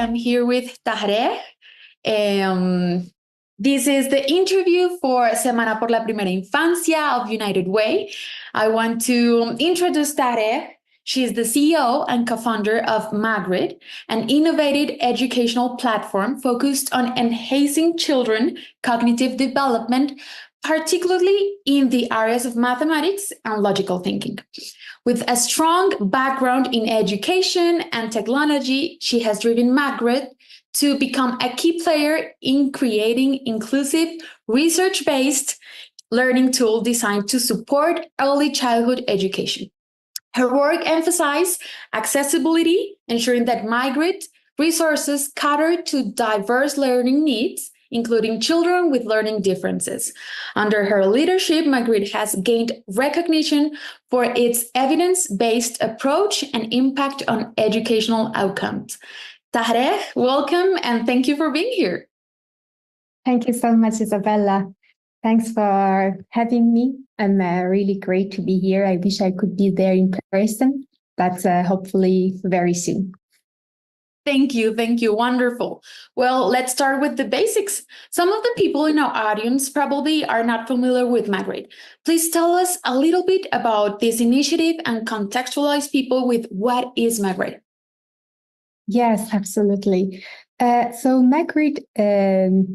I'm here with Tahereh. This is the interview for Semana por la Primera Infancia of United Way. I want to introduce Tahereh. She is the CEO and co-founder of Magrid, an innovative educational platform focused on enhancing children's cognitive development, particularly in the areas of mathematics and logical thinking. With a strong background in education and technology, she has driven Magrid to become a key player in creating inclusive, research-based learning tools designed to support early childhood education. Her work emphasizes accessibility, ensuring that Magrid resources cater to diverse learning needs, including children with learning differences. Under her leadership, Magrid has gained recognition for its evidence-based approach and impact on educational outcomes. Tahereh, welcome and thank you for being here. Thank you so much, Isabella. Thanks for having me. I'm really great to be here. I wish I could be there in person, but hopefully very soon. Thank you. Wonderful. Well, let's start with the basics. Some of the people in our audience probably are not familiar with Magrid. Please tell us a little bit about this initiative and contextualize people with what is Magrid. Yes, absolutely. So Magrid,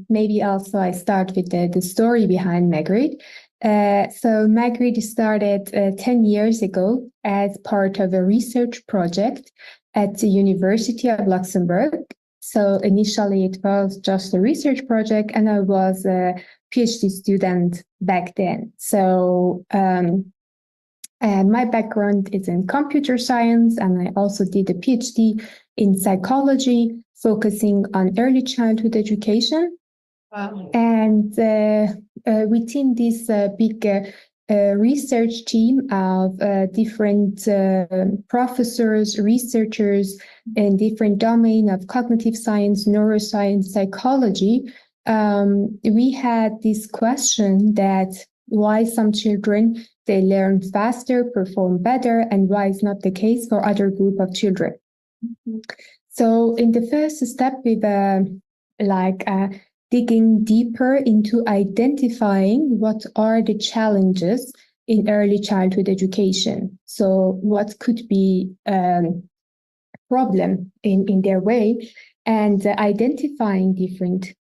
maybe also I start with the story behind Magrid. So Magrid started 10 years ago as part of a research project at the University of Luxembourg. So initially it was just a research project and I was a PhD student back then. So my background is in computer science and I also did a PhD in psychology, focusing on early childhood education. Wow. And within this big research team of different professors, researchers in different domains of cognitive science, neuroscience, psychology, we had this question that why some children, they learn faster, perform better, and why is not the case for other group of children. Mm-hmm. So in the first step, we were digging deeper into identifying what are the challenges in early childhood education. So what could be a problem in their way, and identifying different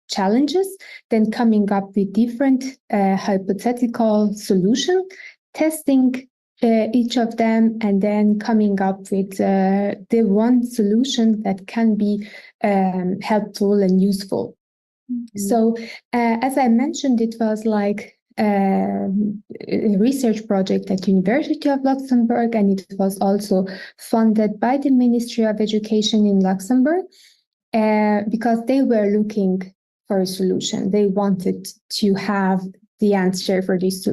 challenges, then coming up with different hypothetical solutions, testing each of them, and then coming up with the one solution that can be helpful and useful. Mm-hmm. So as I mentioned, it was like a research project at University of Luxembourg, and it was also funded by the Ministry of Education in Luxembourg because they were looking for a solution. They wanted to have the answer for this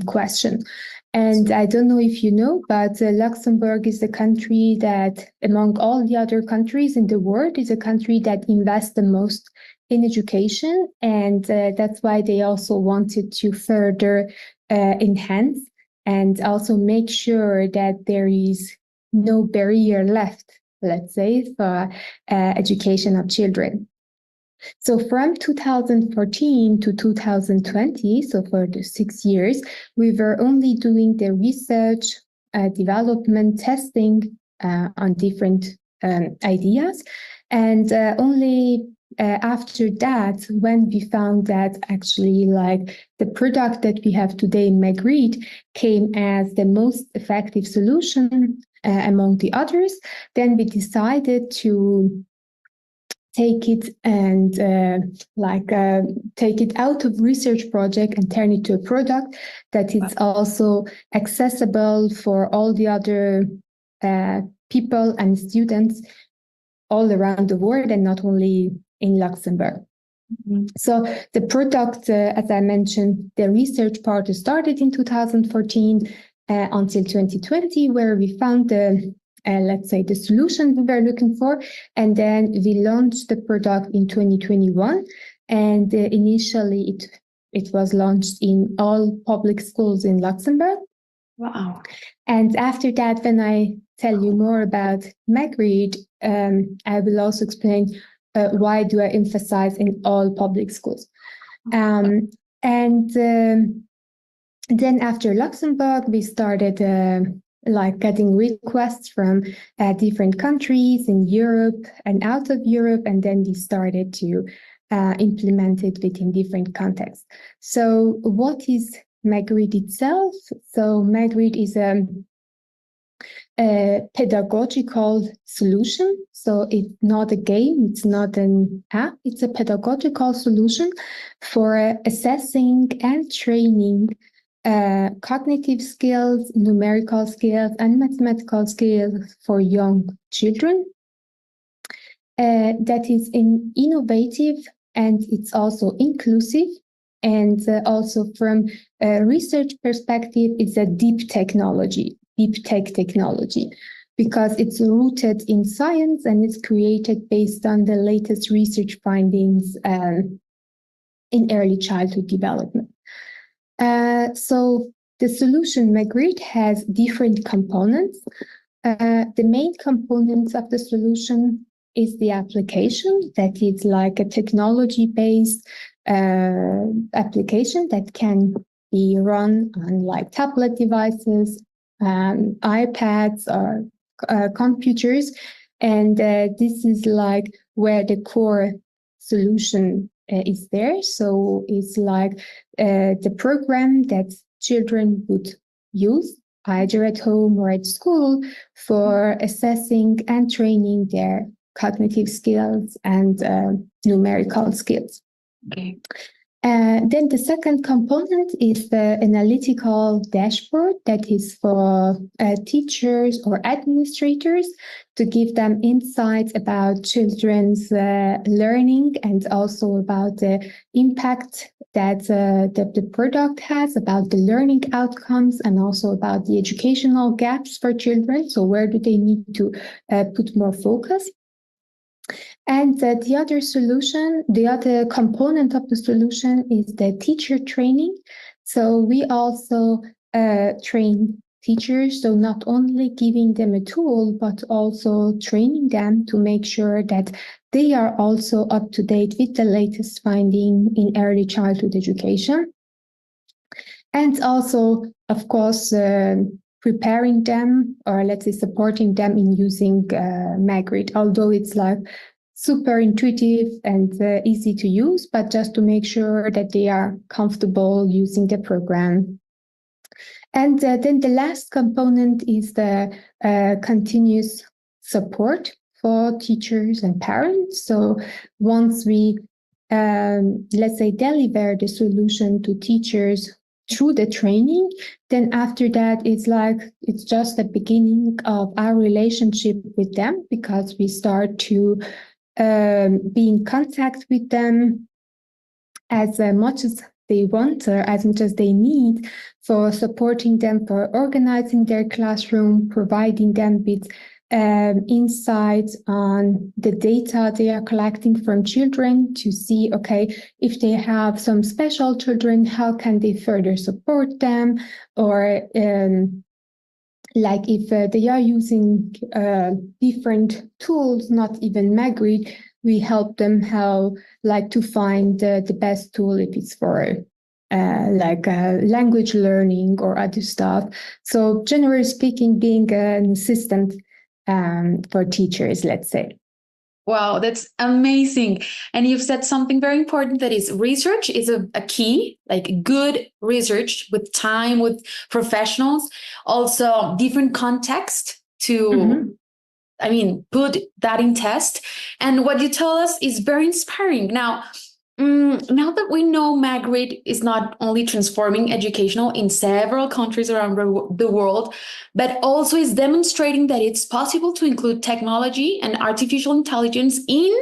question. And I don't know if you know, but Luxembourg is a country that, among all the other countries in the world, is a country that invests the most in education. And that's why they also wanted to further enhance and also make sure that there is no barrier left, let's say, for education of children. So from 2014 to 2020, so for the 6 years, we were only doing the research, development, testing on different ideas. And only after that, when we found that actually like the product that we have today in Magrid came as the most effective solution among the others, then we decided to take it and take it out of research project and turn it to a product that is also accessible for all the other people and students all around the world and not only in Luxembourg. Mm-hmm. So the product, as I mentioned, the research part started in 2014 until 2020, where we found let's say the solution we were looking for, and then we launched the product in 2021. And initially, it was launched in all public schools in Luxembourg. Wow! And after that, when I tell you more about Magrid, I will also explain why do I emphasize in all public schools. And then after Luxembourg, we started like getting requests from different countries in Europe and out of Europe, and then we started to implement it within different contexts. So what is Magrid itself? So Magrid is a pedagogical solution. So it's not a game, it's not an app, it's a pedagogical solution for assessing and training cognitive skills, numerical skills, and mathematical skills for young children. That is innovative, and it's also inclusive. And also from a research perspective, it's a deep tech technology, because it's rooted in science and it's created based on the latest research findings in early childhood development. So the solution Magrid has different components. The main components of the solution is the application, that is like a technology-based application that can be run on like tablet devices, iPads, or computers. And this is like where the core solution is there. So it's like the program that children would use either at home or at school for assessing and training their cognitive skills and numerical skills. Okay. Then the second component is the analytical dashboard that is for teachers or administrators to give them insights about children's learning and also about the impact that the product has, about the learning outcomes, and also about the educational gaps for children. So where do they need to put more focus? And the other solution, the other component of the solution is the teacher training. So we also train teachers, so not only giving them a tool, but also training them to make sure that they are also up to date with the latest finding in early childhood education. And also, of course, preparing them, or let's say supporting them in using Magrid, although it's like super intuitive and easy to use, but just to make sure that they are comfortable using the program. And then the last component is the continuous support for teachers and parents. So once we, let's say, deliver the solution to teachers through the training, then after that, it's just the beginning of our relationship with them, because we start to be in contact with them as much as they want or as much as they need, for supporting them, for organizing their classroom, providing them with insights on the data they are collecting from children to see, okay, if they have some special children, how can they further support them? Or like if they are using different tools, not even Magrid, we help them how like to find the best tool if it's for language learning or other stuff. So generally speaking, being an assistant for teachers, let's say. Wow, that's amazing. And you've said something very important, that is research is a key, like good research with time, with professionals, also different context to, I mean, put that in test. And what you tell us is very inspiring. Now that we know Magrid is not only transforming educational in several countries around the world, but also is demonstrating that it's possible to include technology and artificial intelligence in,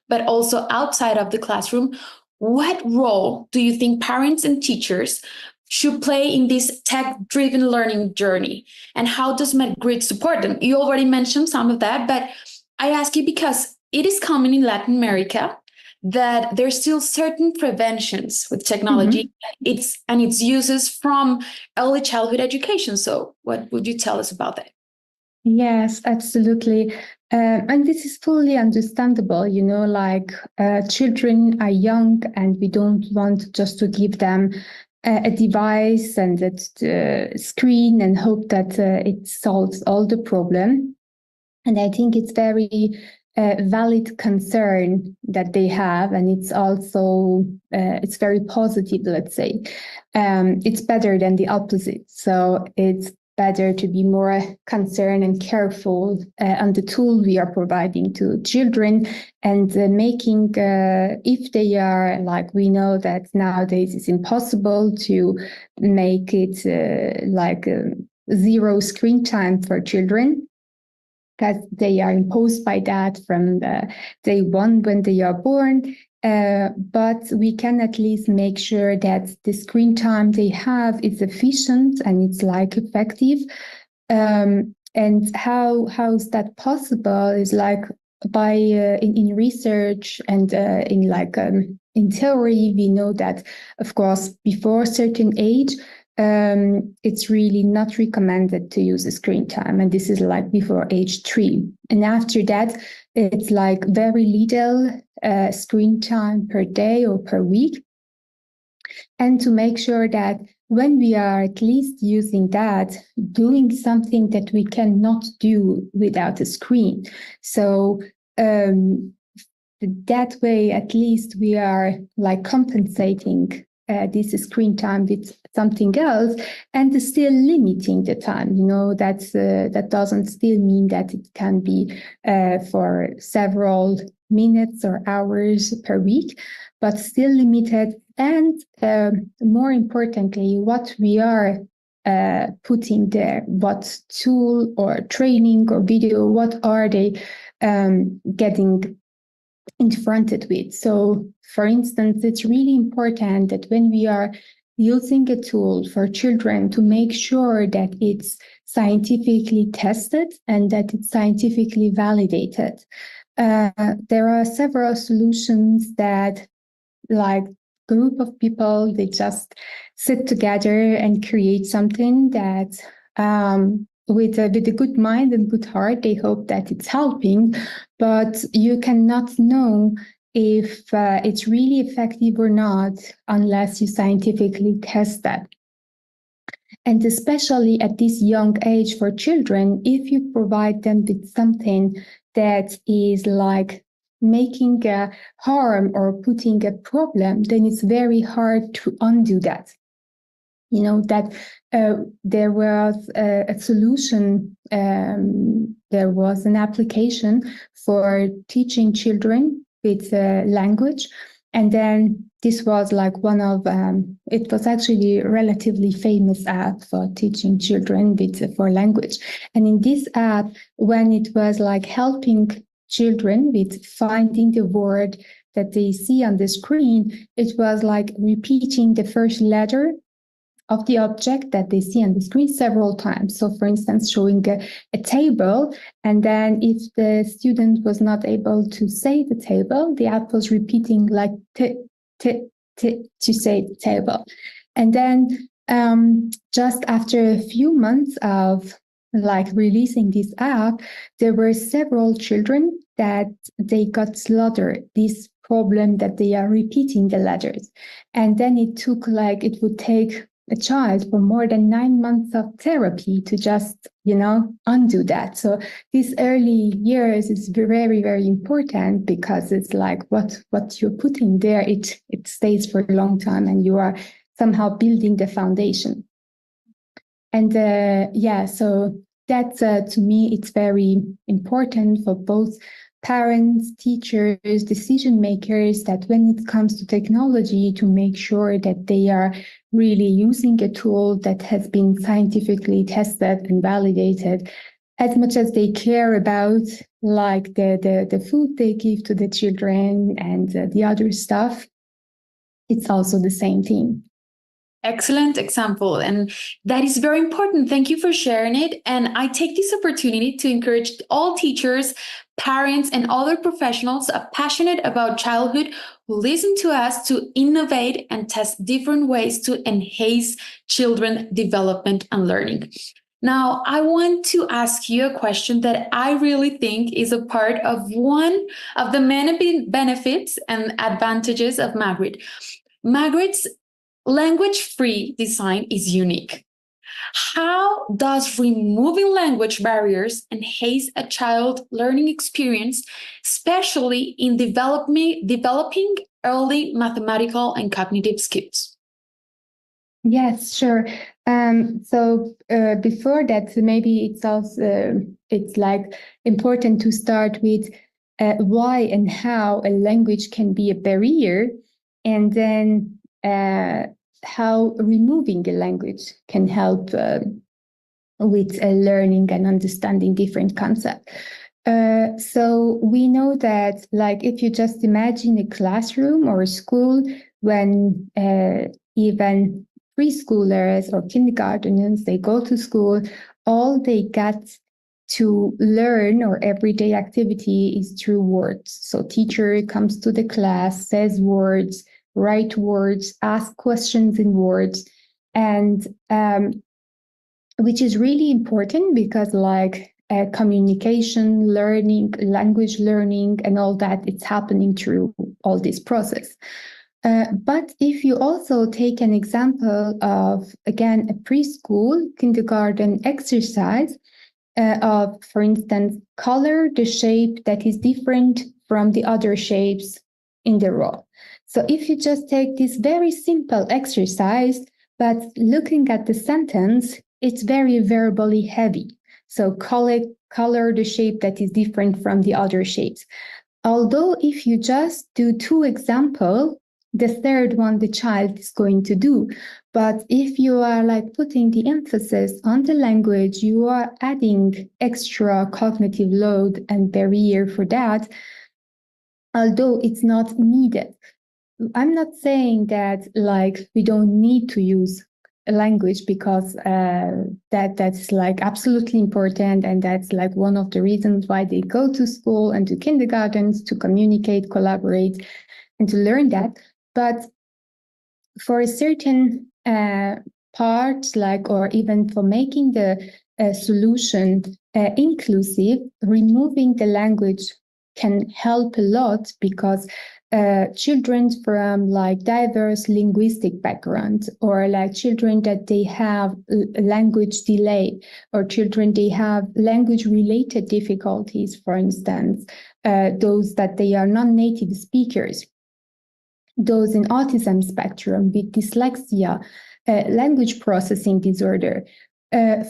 but also outside of the classroom, what role do you think parents and teachers should play in this tech-driven learning journey? And how does Magrid support them? You already mentioned some of that, but I ask you because it is common in Latin America that there's still certain preventions with technology, its uses from early childhood education. So what would you tell us about that? Yes, absolutely. And this is fully understandable, like children are young and we don't want just to give them a device and a screen and hope that it solves all the problem. And I think it's very valid concern that they have, and it's also it's very positive. Let's say it's better than the opposite. So it's better to be more concerned and careful on the tool we are providing to children, and making if they are, like, we know that nowadays it's impossible to make it zero screen time for children, because they are imposed by that from the day one when they are born. But we can at least make sure that the screen time they have is efficient and it's like effective. And how is that possible is like by in research and in theory, we know that, of course, before a certain age, it's really not recommended to use a screen time. And this is like before age 3. And after that, it's like very little screen time per day or per week. And to make sure that when we are at least using that, doing something that we cannot do without a screen. So that way, at least we are like compensating this screen time with something else, and still limiting the time. That doesn't still mean that it can be for several minutes or hours per week, but still limited. And more importantly, what we are putting there, what tool or training or video, what are they getting confronted with. So, for instance, it's really important that when we are using a tool for children, to make sure that it's scientifically tested and that it's scientifically validated. There are several solutions that, like, group of people, they just sit together and create something that with a good mind and good heart, they hope that it's helping, but you cannot know if it's really effective or not unless you scientifically test that. And especially at this young age for children, if you provide them with something that is like making a harm or putting a problem, then it's very hard to undo that. That there was a solution, there was an application for teaching children with language. And then this was like one of, it was actually a relatively famous app for teaching children for language. And in this app, when it was like helping children with finding the word that they see on the screen, it was like repeating the first letter of the object that they see on the screen several times. So, for instance, showing a table, and then if the student was not able to say the table, the app was repeating like to say the table. And then just after a few months of like releasing this app, there were several children that they got slaughtered, this problem that they are repeating the letters. And then it would take a child for more than 9 months of therapy to just, undo that. So these early years is very, very important, because it's like what you're putting there, it stays for a long time, and you are somehow building the foundation. And so that's to me, it's very important for both parents, teachers, decision makers, that when it comes to technology, to make sure that they are really using a tool that has been scientifically tested and validated, as much as they care about like the food they give to the children and the other stuff. It's also the same thing. Excellent example. And that is very important. Thank you for sharing it. And I take this opportunity to encourage all teachers, parents, and other professionals passionate about childhood who listen to us to innovate and test different ways to enhance children's development and learning. Now, I want to ask you a question that I really think is a part of one of the many benefits and advantages of Magrid. Magrid's language-free design is unique. How does removing language barriers enhance a child learning experience, especially in developing early mathematical and cognitive skills? Yes, sure. So before that, maybe it's also it's like important to start with why and how a language can be a barrier, and then how removing a language can help with learning and understanding different concepts. So we know that, like, if you just imagine a classroom or a school when even preschoolers or kindergarteners, they go to school, all they get to learn or everyday activity is through words. So teacher comes to the class, says words, write words, ask questions in words, and which is really important because like communication, learning, language learning, and all that, it's happening through all this process. But if you also take an example of, again, a preschool, kindergarten exercise of, for instance, color the shape that is different from the other shapes in the row. So if you just take this very simple exercise, but looking at the sentence, it's very verbally heavy. So color the shape that is different from the other shapes. Although if you just do 2 examples, the third one the child is going to do. But if you are like putting the emphasis on the language, you are adding extra cognitive load and barrier for that, although it's not needed. I'm not saying that like we don't need to use a language because that's like absolutely important, and that's like one of the reasons why they go to school and to kindergartens to communicate, collaborate, and to learn that. But for a certain part, like, or even for making the solution inclusive, removing the language can help a lot, because children from like diverse linguistic backgrounds, or like children that they have language delay, or children they have language related difficulties, for instance, those that they are non-native speakers, those in autism spectrum with dyslexia, language processing disorder.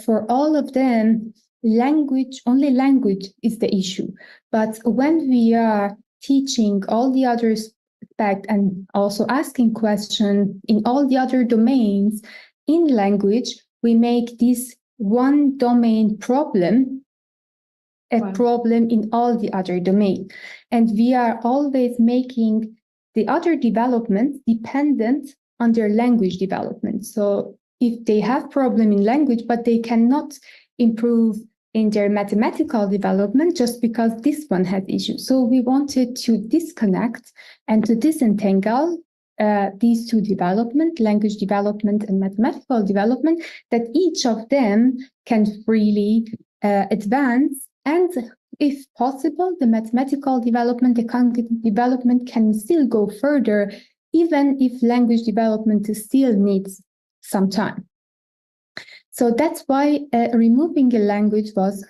For all of them, only language is the issue. But when we are teaching all the other aspects and also asking questions in all the other domains in language, we make this one domain problem a problem in all the other domains. And we are always making the other developments dependent on their language development. So if they have problem in language, but they cannot improve in their mathematical development just because this one has issues. So we wanted to disconnect and to disentangle these two development, language development and mathematical development, that each of them can freely advance. And if possible, the mathematical development, the cognitive development can still go further, even if language development still needs some time. So that's why removing a language was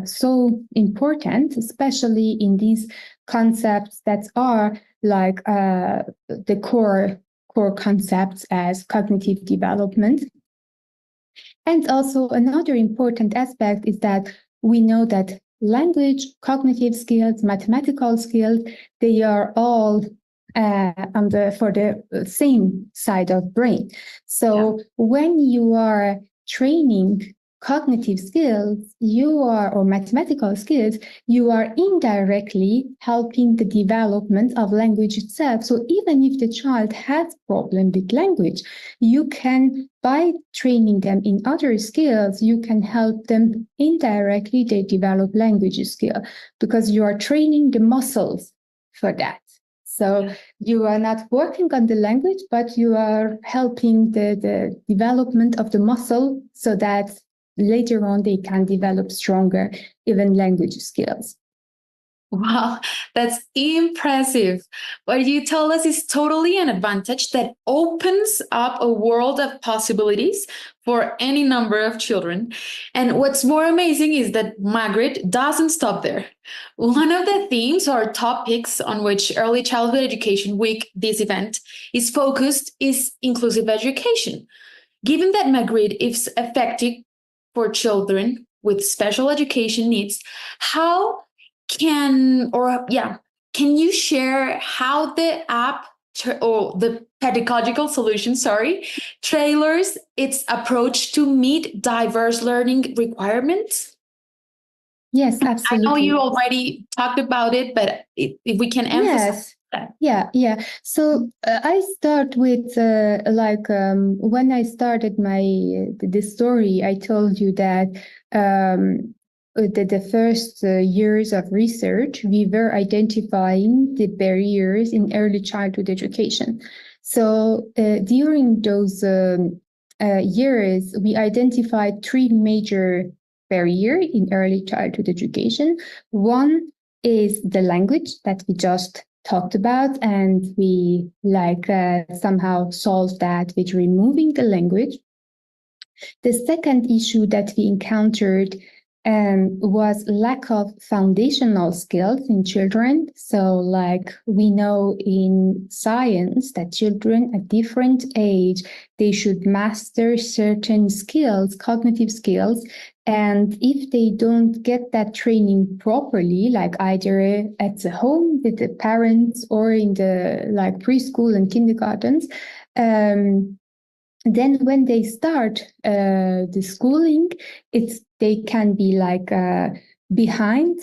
so important, especially in these concepts that are like the core concepts as cognitive development. And also another important aspect is that we know that language, cognitive skills, mathematical skills, they are all for the same side of brain. So when you are training cognitive skills, or mathematical skills, you are indirectly helping the development of language itself. So even if the child has problem with language, you can, by training them in other skills, you can help them indirectly, they develop language skill, because you are training the muscles for that. So you are not working on the language, but you are helping the development of the muscle, so that later on they can develop stronger even language skills. Wow, that's impressive. What you told us is totally an advantage that opens up a world of possibilities for any number of children. And what's more amazing is that Magrid doesn't stop there. One of the themes or topics on which Early Childhood Education Week, this event, is focused is inclusive education. Given that Magrid is effective for children with special education needs, how can you share how the app or the pedagogical solution, trailers its approach to meet diverse learning requirements? Yes, absolutely. I know you already talked about it, but if we can emphasize that. Yeah. So I start with when I started the story, I told you that the first years of research, we were identifying the barriers in early childhood education. So during those years, we identified three major barriers in early childhood education. One is the language that we just talked about, and we somehow solved that with removing the language. The second issue that we encountered was lack of foundational skills in children. So we know in science that children at different age, they should master certain skills, cognitive skills. And if they don't get that training properly, either at the home with the parents or in the preschool and kindergartens, then when they start the schooling, they can be behind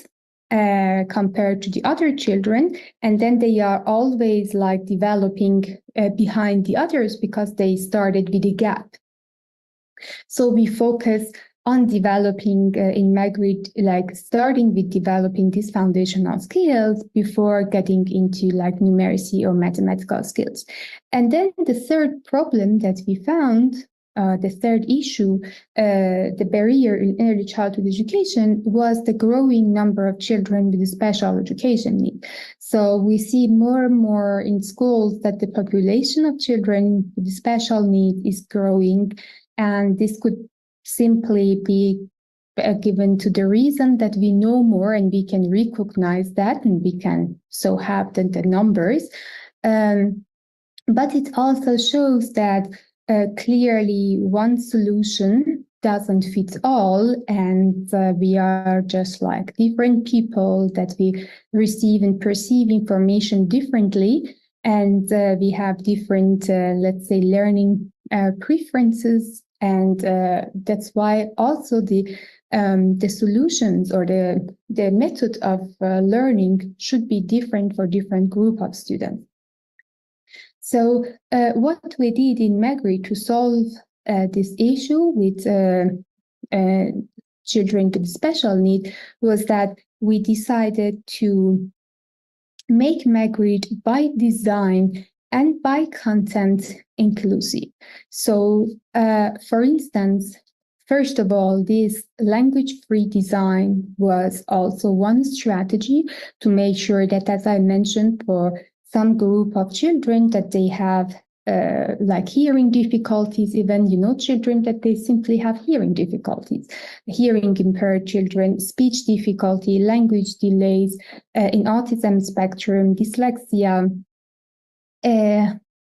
compared to the other children, and then they are always developing behind the others because they started with a gap. So we focus on developing in Magrid, starting with developing these foundational skills before getting into numeracy or mathematical skills. And then the third problem that we found, the third issue, the barrier in early childhood education, was the growing number of children with special education needs. So we see more and more in schools that the population of children with special needs is growing, and this could simply be given to the reason that we know more and we can recognize that, and we can so have the numbers. But it also shows that clearly one solution doesn't fit all, and we are just like different people, that we receive and perceive information differently, and we have different, let's say, learning preferences. And that's why also the solutions or the method of learning should be different for different group of students. So what we did in Magrid to solve this issue with children with special need was that we decided to make Magrid by design and by content inclusive. So, for instance, first of all, this language-free design was also one strategy to make sure that, as I mentioned, for some group of children that they have hearing difficulties, even, children that they simply have hearing difficulties, hearing impaired children, speech difficulty, language delays, in autism spectrum, dyslexia.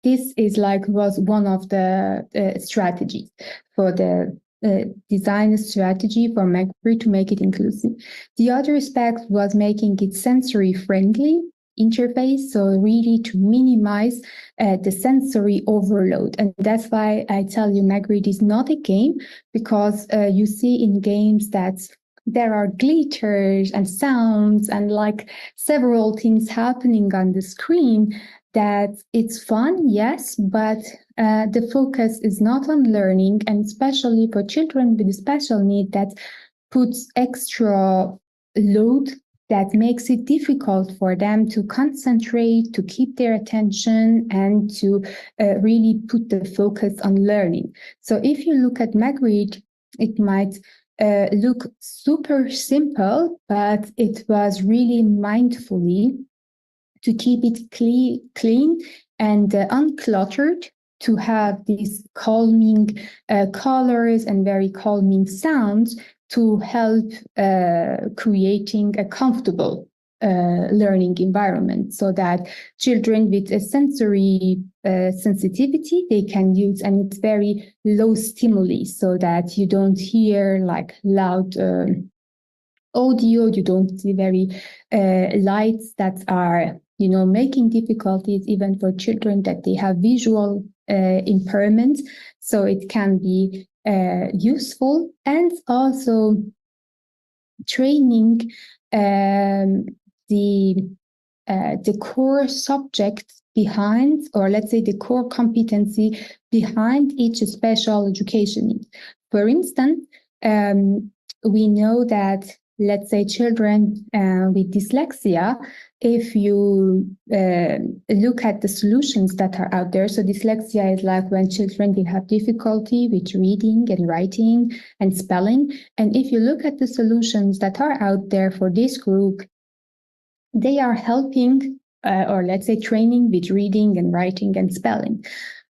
This is was one of the strategies for the design strategy for Magrid to make it inclusive. The other aspect was making it sensory friendly interface, so really to minimize the sensory overload. And that's why I tell you Magrid is not a game, because you see in games that there are glitters and sounds and several things happening on the screen, that it's fun, yes, but the focus is not on learning, and especially for children with special need, that puts extra load that makes it difficult for them to concentrate, to keep their attention, and to really put the focus on learning. So if you look at Magrid, it might look super simple, but it was really mindfully to keep it clean and uncluttered, to have these calming colors and very calming sounds to help creating a comfortable learning environment, so that children with a sensory sensitivity, they can use, and it's very low stimuli, so that you don't hear like loud audio, you don't see very lights that are, making difficulties even for children that they have visual impairment. So it can be useful, and also training the core subject behind, or let's say the core competency behind each special education need. For instance, we know that, let's say, children with dyslexia, if you look at the solutions that are out there, so dyslexia is like when children they have difficulty with reading and writing and spelling. And if you look at the solutions that are out there for this group, they are helping, or let's say training with reading and writing and spelling.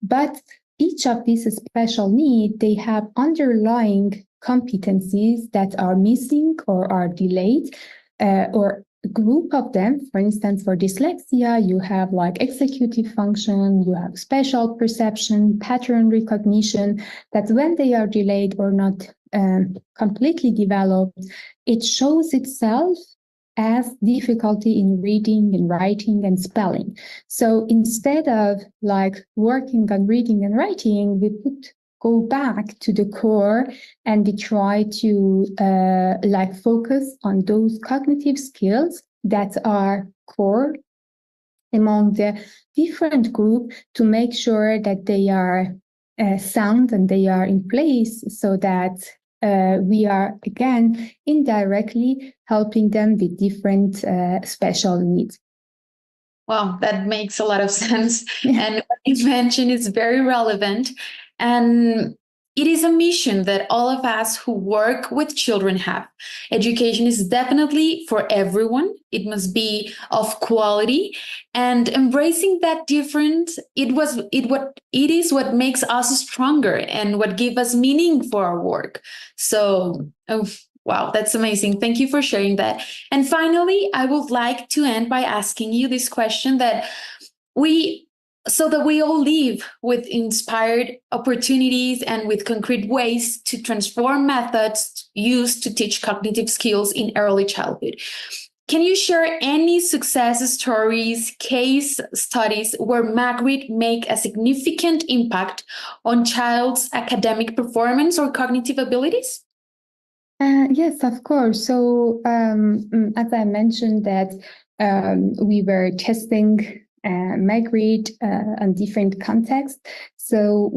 But each of these special needs, they have underlying competencies that are missing or are delayed, or a group of them. For instance, for dyslexia, you have like executive function, you have spatial perception, pattern recognition, that when they are delayed or not completely developed, it shows itself as difficulty in reading and writing and spelling. So instead of like working on reading and writing, we go back to the core, and we try to focus on those cognitive skills that are core among the different group, to make sure that they are sound and they are in place, so that we are, again, indirectly helping them with different special needs. Well, that makes a lot of sense. And what you mentioned is very relevant. And it is a mission that all of us who work with children have. Education is definitely for everyone. It must be of quality, and embracing that difference. It is what makes us stronger and what gives us meaning for our work. So, wow, that's amazing. Thank you for sharing that. And finally, I would like to end by asking you this question so that we all live with inspired opportunities and with concrete ways to transform methods used to teach cognitive skills in early childhood. Can you share any success stories, case studies where Magrid make a significant impact on child's academic performance or cognitive abilities? Yes, of course. So as I mentioned that we were testing Magrid on different contexts. So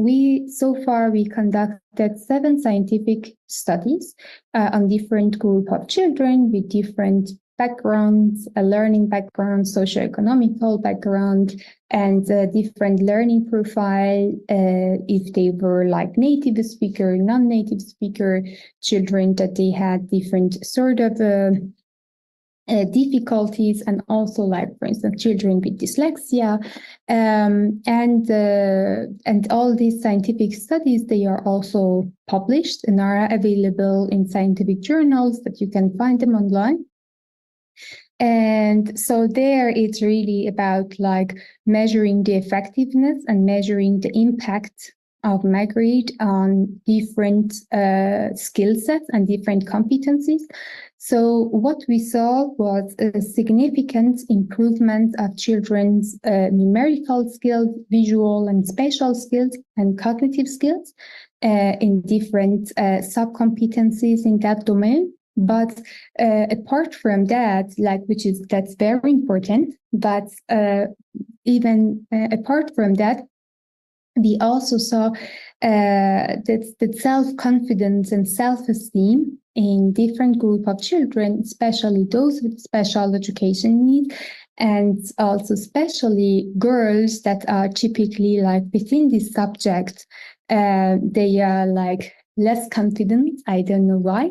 far we conducted 7 scientific studies on different group of children with different backgrounds, a learning background, socioeconomical background, and different learning profile, if they were like native speaker, non-native speaker children, that they had different sort of difficulties, and also, like, for instance, children with dyslexia, and all these scientific studies, they are also published and are available in scientific journals that you can find them online. And so there it's really about like measuring the effectiveness and measuring the impact of Magrid on different skill sets and different competencies. So what we saw was a significant improvement of children's numerical skills, visual and spatial skills, and cognitive skills in different sub-competencies in that domain. But apart from that, that's very important. But even apart from that, we also saw that self-confidence and self-esteem in different group of children, especially those with special education needs, and also especially girls that are typically like within this subject. They are like less confident. I don't know why,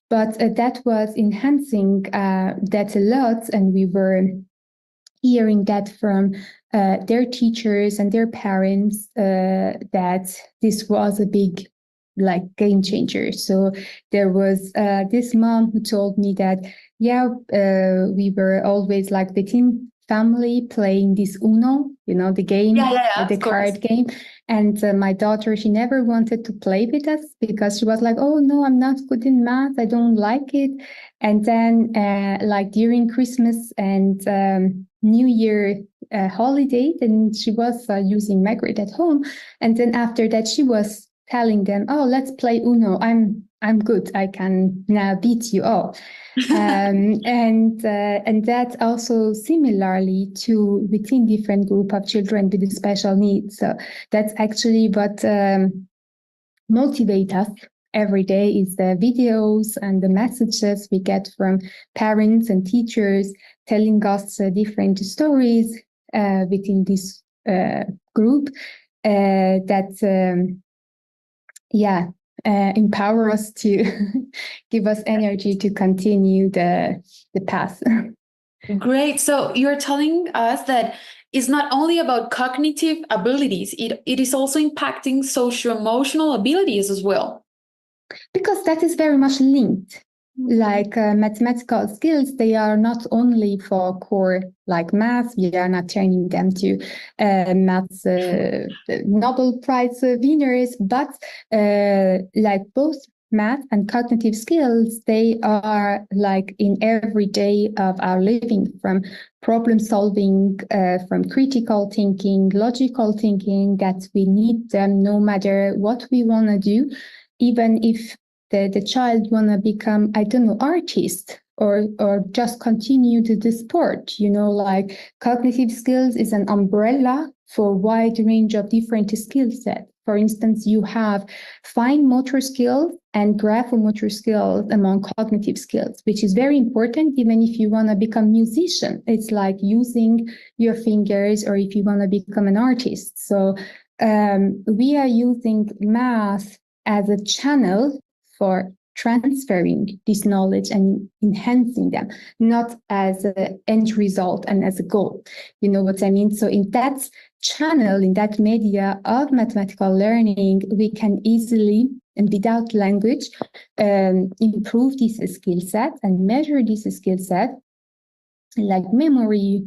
but that was enhancing that a lot, and we were hearing that from their teachers and their parents that this was a big game changer. So there was this mom who told me that we were always within family playing this Uno, the game, the card game. And my daughter, she never wanted to play with us because she was like, oh no, I'm not good in math, I don't like it. And then during Christmas and New Year holiday, then she was using Magrid at home. And then after that, she was telling them, oh, let's play Uno. I'm good. I can now beat you all. And that also similarly to within different group of children with special needs. So that's actually what motivates us every day is the videos and the messages we get from parents and teachers telling us different stories within this group that empower us to give us energy to continue the path. Great. So you're telling us that it's not only about cognitive abilities, it is also impacting socio-emotional abilities as well. Because that is very much linked. Mathematical skills, they are not only for core math. We are not turning them to maths Nobel Prize winners, but both math and cognitive skills, they are in every day of our living, from problem solving, from critical thinking, logical thinking, that we need them no matter what we want to do. Even if the child want to become, artist or just continue to the sport, cognitive skills is an umbrella for a wide range of different skill sets. For instance, you have fine motor skills and graphomotor skills among cognitive skills, which is very important even if you want to become a musician. It's like using your fingers, or if you want to become an artist. So we are using math as a channel for transferring this knowledge and enhancing them, not as an end result and as a goal. You know what I mean? So in that channel, in that media of mathematical learning, we can easily and without language improve this skill set and measure this skill set, like memory,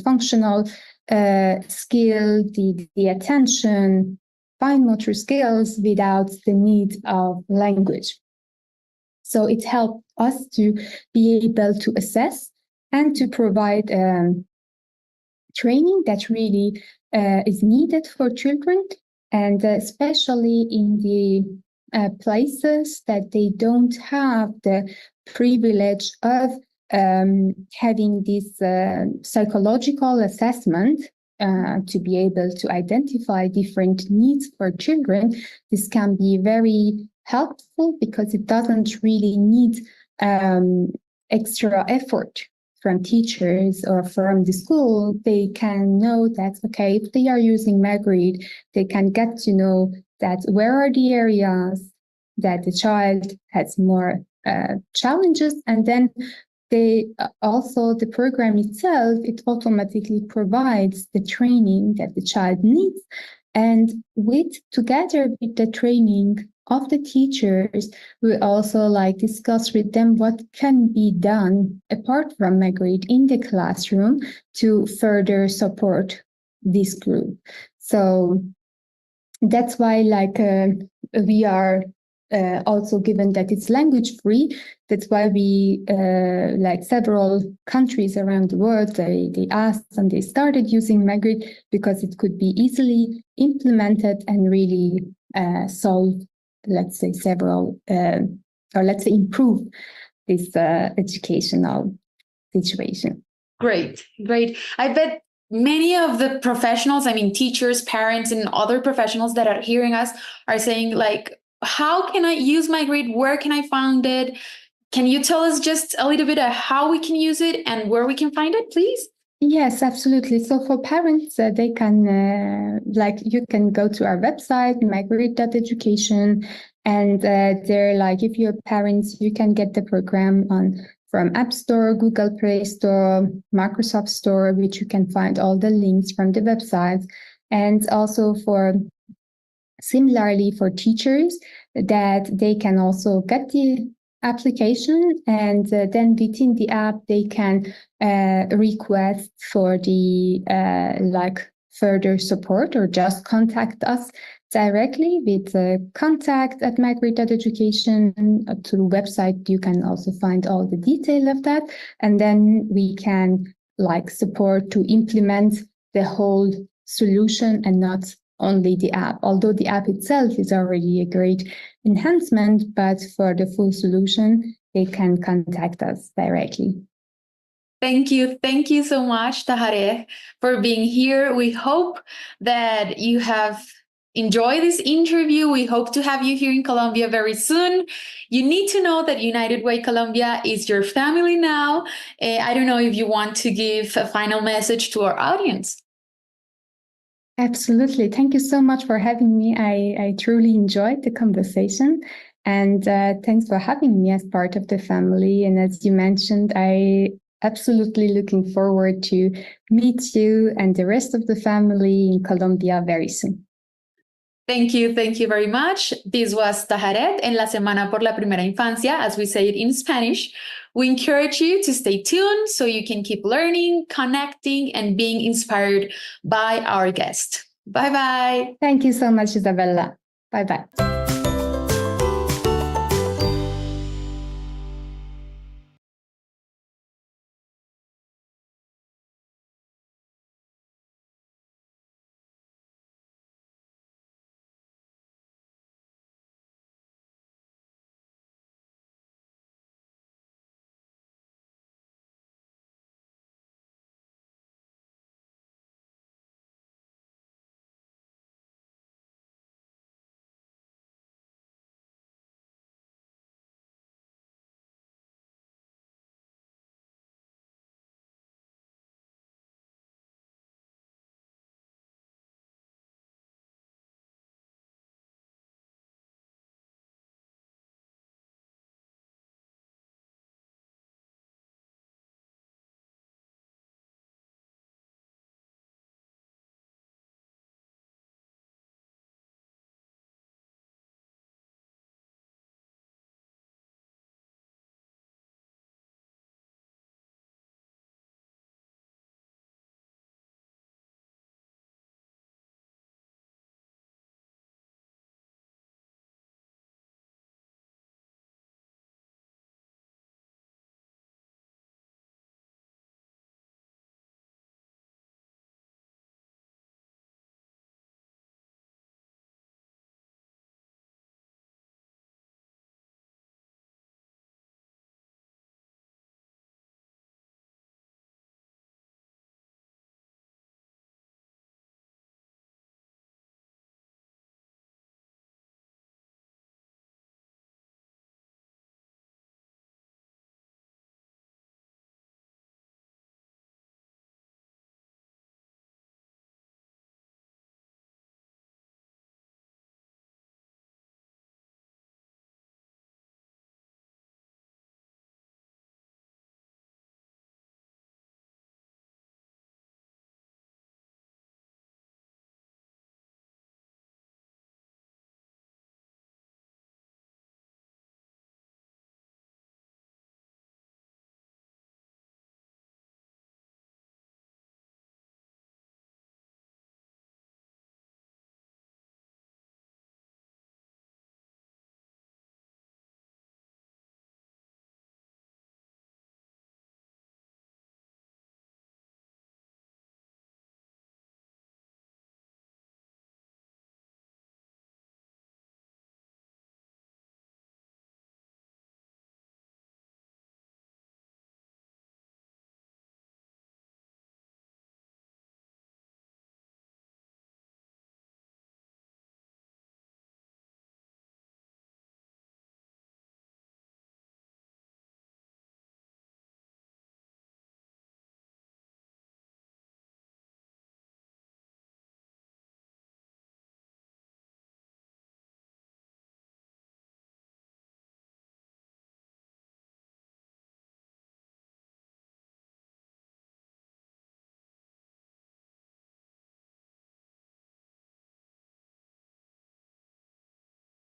functional skill, the attention, fine motor skills, without the need of language. So it helped us to be able to assess and to provide training that really is needed for children, and especially in the places that they don't have the privilege of having this psychological assessment to be able to identify different needs for children. This can be very helpful because it doesn't really need extra effort from teachers or from the school. They can know that, okay, if they are using Magrid, they can get to know that where are the areas that the child has more challenges, and then they also, the program itself, it automatically provides the training that the child needs. And together with the training of the teachers, we also discuss with them what can be done apart from Magrid in the classroom to further support this group. So that's why we are also, given that it's language free, that's why we several countries around the world, they asked and they started using Magrid because it could be easily implemented and really solve, let's say, several or let's say improve this educational situation. Great. I bet many of the professionals, teachers, parents, and other professionals that are hearing us are saying how can I use Magrid? Where can I find it? Can you tell us just a little bit of how we can use it and where we can find it, please? Yes, absolutely. So for parents, they can, you can go to our website, magrid.education, And they're like, if you're parents, you can get the program from App Store, Google Play Store, Microsoft Store, which you can find all the links from the websites. And also similarly for teachers, that they can also get the application, and then within the app they can request for the further support, or just contact us directly with contact@magrid.education. Through website you can also find all the detail of that, and then we can support to implement the whole solution and not only the app, although the app itself is already a great enhancement, but for the full solution, they can contact us directly. Thank you. Thank you so much, Tahereh, for being here. We hope that you have enjoyed this interview. We hope to have you here in Colombia very soon. You need to know that United Way Colombia is your family now. I don't know if you want to give a final message to our audience. Absolutely. Thank you so much for having me. I truly enjoyed the conversation, and thanks for having me as part of the family. And as you mentioned, I absolutely looking forward to meet you and the rest of the family in Colombia very soon. Thank you very much. This was Tahereh en la Semana por la Primera Infancia, as we say it in Spanish. We encourage you to stay tuned so you can keep learning, connecting, and being inspired by our guest. Bye-bye. Thank you so much, Isabella. Bye-bye.